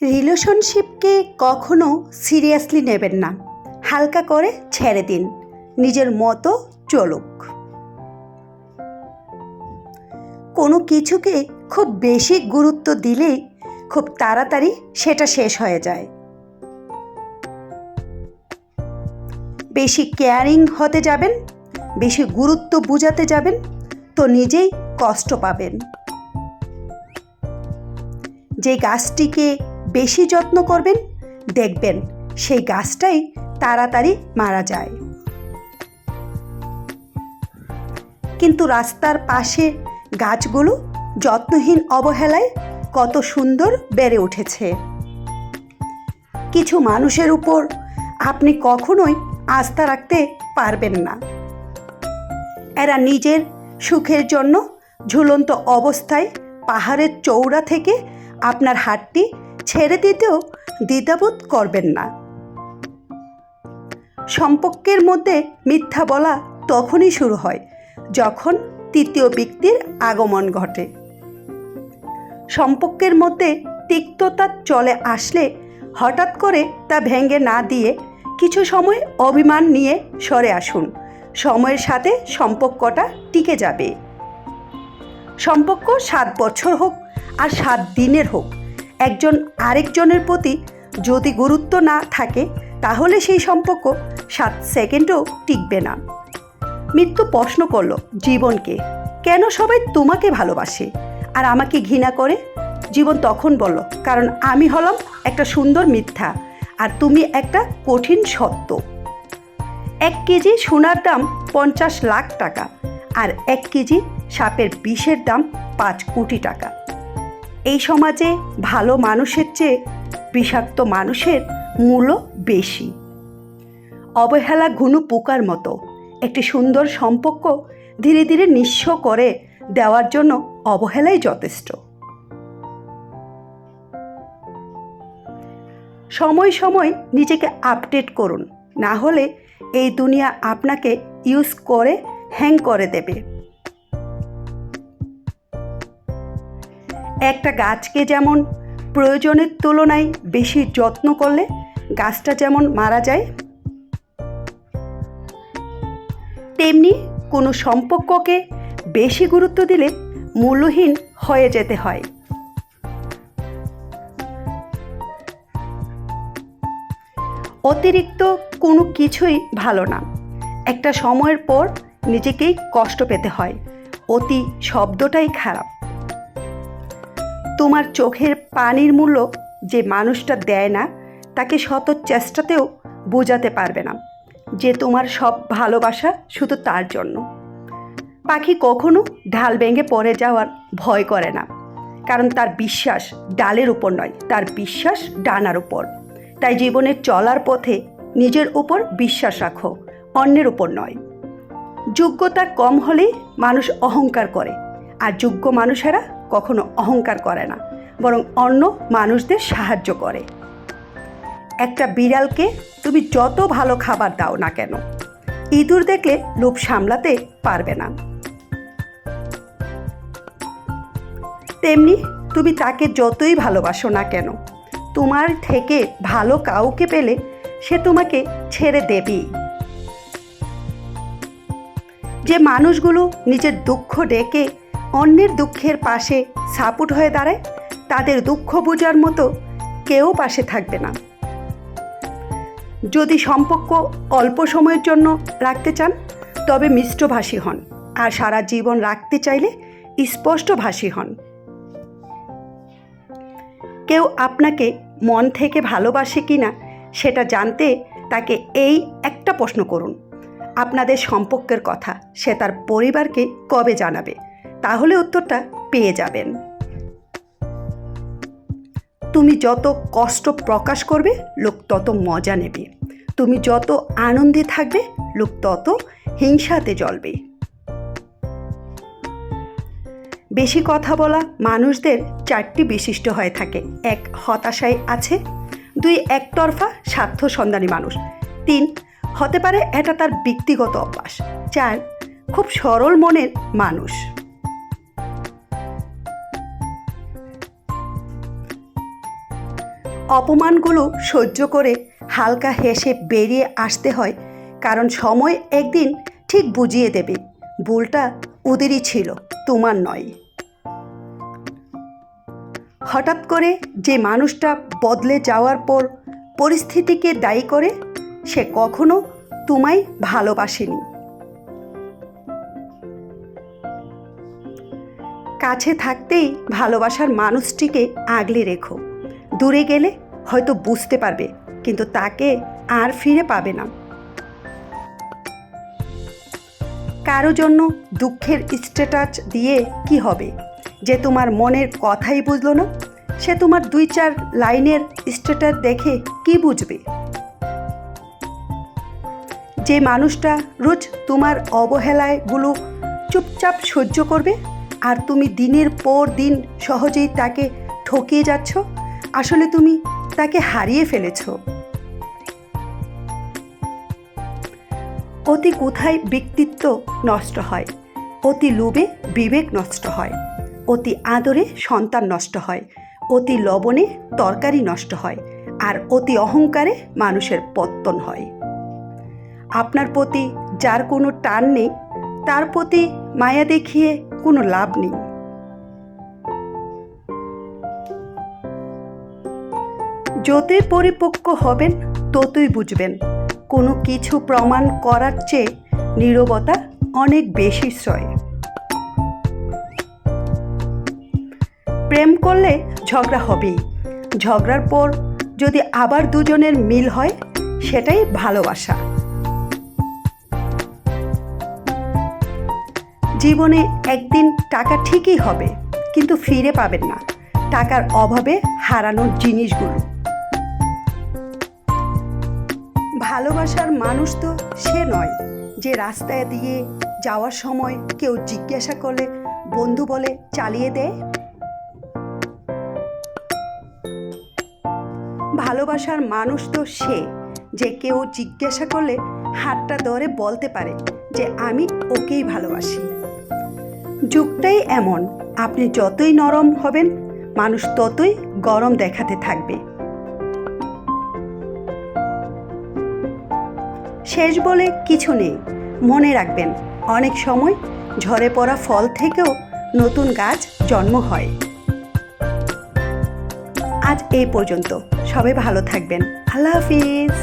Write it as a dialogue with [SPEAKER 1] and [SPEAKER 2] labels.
[SPEAKER 1] রিলেশনশিপকে কখনো সিরিয়াসলি নেবেন না, হালকা করে ছেড়ে দিন, নিজের মতো চলুক। কোনো কিছুকে খুব বেশি গুরুত্ব দিলেই খুব তাড়াতাড়ি সেটা শেষ হয়ে যায়। বেশি কেয়ারিং হতে যাবেন, বেশি গুরুত্ব বুঝাতে যাবেন তো নিজেই কষ্ট পাবেন। যে গাছটিকে বেশি যত্ন করবেন দেখবেন সেই গাছটাই তাড়াতাড়ি মারা যায়। কিন্তু রাস্তার পাশে গাছগুলো যত্নহীন অবহেলায় কত সুন্দর বেড়ে উঠেছে। কিছু মানুষের উপর আপনি কখনোই আস্থা রাখতে পারবেন না। এরা নিজের সুখের জন্য ঝুলন্ত অবস্থায় পাহাড়ের চূড়া থেকে আপনার হাতটি ছেড়ে দিতেও দ্বিধাবোধ করবেন না। সম্পর্কের মধ্যে মিথ্যা বলা তখনই শুরু হয় যখন তৃতীয় ব্যক্তির আগমন ঘটে। সম্পর্কের মধ্যে তিক্ততা চলে আসলে হঠাৎ করে তা ভেঙে না দিয়ে কিছু সময় অভিমান নিয়ে সরে আসুন। সময়ের সাথে সম্পর্কটা টিকে যাবে। সম্পর্ক 7 বছর হোক আর 7 দিনের হোক, একজন আরেকজনের প্রতি যদি গুরুত্ব না থাকে তাহলে সেই সম্পর্ক 7 সেকেন্ডও টিকবে না। মৃত্যু প্রশ্ন করলো জীবনকে, কেন সবাই তোমাকে ভালোবাসে আর আমাকে ঘৃণা করে? জীবন তখন বলল, কারণ আমি হলাম একটা সুন্দর মিথ্যা আর তুমি একটা কঠিন সত্য। 1 কেজি সোনার দাম 50 লাখ টাকা আর 1 কেজি সাপের বিষের দাম 5 কোটি টাকা। এই সমাজে ভালো মানুষের চেয়ে বিষাক্ত মানুষের মূল্য বেশি। অবহেলা ঘুণু পোকার মতো। একটি সুন্দর সম্পর্ক ধীরে ধীরে নিঃস্ব করে দেওয়ার জন্য অবহেলাই যথেষ্ট। সময় সময় নিজেকে আপডেট করুন, না হলে এই দুনিয়া আপনাকে ইউজ করে হ্যাং করে দেবে। একটা গাছকে যেমন প্রয়োজনের তুলনায় বেশি যত্ন করলে গাছটা যেমন মারা যায়, তেমনি কোনো সম্পর্ককে বেশি গুরুত্ব দিলে মূল্যহীন হয়ে যেতে হয়। অতিরিক্ত কোনো কিছুই ভালো না। একটা সময়ের পর নিজেকেই কষ্ট পেতে হয়। অতি শব্দটাই খারাপ। তোমার চোখের পানির মূল্য যে মানুষটা দেয় না তাকে শত চেষ্টাতেও বোঝাতে পারবে না যে তোমার সব ভালোবাসা শুধু তার জন্য। পাখি কখনো ঢাল ভেঙে পড়ে যাওয়ার ভয় করে না, কারণ তার বিশ্বাস ডালের উপর নয়, তার বিশ্বাস ডানার উপর। তাই জীবনের চলার পথে নিজের উপর বিশ্বাস রাখো, অন্যের উপর নয়। যোগ্যতা কম হলেই মানুষ অহংকার করে, আর যোগ্য মানুষেরা কখনো অহংকার করে না, বরং অন্য মানুষদের সাহায্য করে। একটা বিড়ালকে তুমি যত ভালো খাবার দাও না কেন, ইঁদুর দেখলে লোভ সামলাতে পারবে না। তেমনি তুমি তাকে যতই ভালোবাসো না কেন, তোমার থেকে ভালো কাউকে পেলে সে তোমাকে ছেড়ে দেবেই। যে মানুষগুলো নিজের দুঃখ ডেকে অন্যের দুঃখের পাশে সাপোর্ট হয়ে দাঁড়ায়, তাদের দুঃখ বোঝার মতো কেউ পাশে থাকবে না। যদি সম্পর্ক অল্প সময়ের জন্য রাখতে চান তবে মিষ্টভাষী হন, আর সারা জীবন রাখতে চাইলে স্পষ্টভাষী হন। কেউ আপনাকে মন থেকে ভালোবাসে কিনা সেটা জানতে তাকে এই একটা প্রশ্ন করুন, আপনাদের সম্পর্কের কথা সে তার পরিবারকে কবে জানাবে? তাহলে উত্তরটা পেয়ে যাবেন। তুমি যত কষ্ট প্রকাশ করবে লোক তত মজা নেবে। তুমি যত আনন্দে থাকবে লোক তত হিংসাতে জ্বলবে। বেশি কথা বলা মানুষদের 4টি বৈশিষ্ট্য হয়ে থাকে। 1, হতাশায় আছে। 2, একতরফা স্বার্থ সন্ধানী মানুষ। 3, হতে পারে এটা তার ব্যক্তিগত অভ্যাস। 4, খুব সরল মনের মানুষ। অপমানগুলো সহ্য করে হালকা হেসে বেরিয়ে আসতে হয়, কারণ সময় একদিন ঠিক বুঝিয়ে দেবে ভুলটা ওদেরই ছিল, তোমার নয়। হঠাৎ করে যে মানুষটা বদলে যাওয়ার পর পরিস্থিতিকে দায়ী করে, সে কখনো তোমায় ভালোবাসেনি। কাছে থাকতেই ভালোবাসার মানুষটিকে আগলে রেখো। দূরে গেলে হয়তো বুঝতে পারবে, কিন্তু তাকে আর ফিরে পাবে না। কারো জন্য দুঃখের স্ট্যাটাস দিয়ে কি হবে? যে তোমার মনের কথাই বুঝলো না, সে তোমার 2-4 লাইনের স্ট্যাটাস দেখে কি বুঝবে? যে মানুষটা রোজ তোমার অবহেলাগুলো চুপচাপ সহ্য করবে, আর তুমি দিনের পর দিন সহজেই তাকে ঠকিয়ে যাচ্ছ, আসলে তুমি তাকে হারিয়ে ফেলেছ। অতি কোথায় ব্যক্তিত্ব নষ্ট হয়, অতি লোভে বিবেক নষ্ট হয়, অতি আদরে সন্তান নষ্ট হয়, অতি লবণে তরকারি নষ্ট হয়, আর অতি অহংকারে মানুষের পতন হয়। আপনার প্রতি যার কোনো টান নেই, তার প্রতি মায়া দেখিয়ে কোনো লাভ নেই। যতই পরিপক্ক হবেন ততই বুঝবেন কোনো কিছু প্রমাণ করার চেয়ে নীরবতা অনেক বেশি শ্রয়। প্রেম করলে ঝগড়া হবেই, ঝগড়ার পর যদি আবার দুজনের মিল হয়, সেটাই ভালোবাসা। জীবনে একদিন টাকা ঠিকই হবে, কিন্তু ফিরে পাবেন না টাকার অভাবে হারানোর জিনিসগুলো। ভালোবাসার মানুষ তো সে নয় যে রাস্তায় দিয়ে যাওয়ার সময় কেউ জিজ্ঞাসা করলে বন্ধু বলে চালিয়ে দেয়। ভালোবাসার মানুষ তো সে যে কেউ জিজ্ঞাসা করলে হাতটা ধরে বলতে পারে যে আমি ওকেই ভালোবাসি। যুগটাই এমন, আপনি যতই নরম হবেন, মানুষ ততই গরম দেখাতে থাকবে। শেষ বলে কিছু নেই, মনে রাখবেন অনেক সময় ঝরে পড়া ফল থেকেও নতুন গাছ জন্ম হয়। আজ এই পর্যন্ত, সবাই ভালো থাকবেন। আল্লাহ হাফিজ।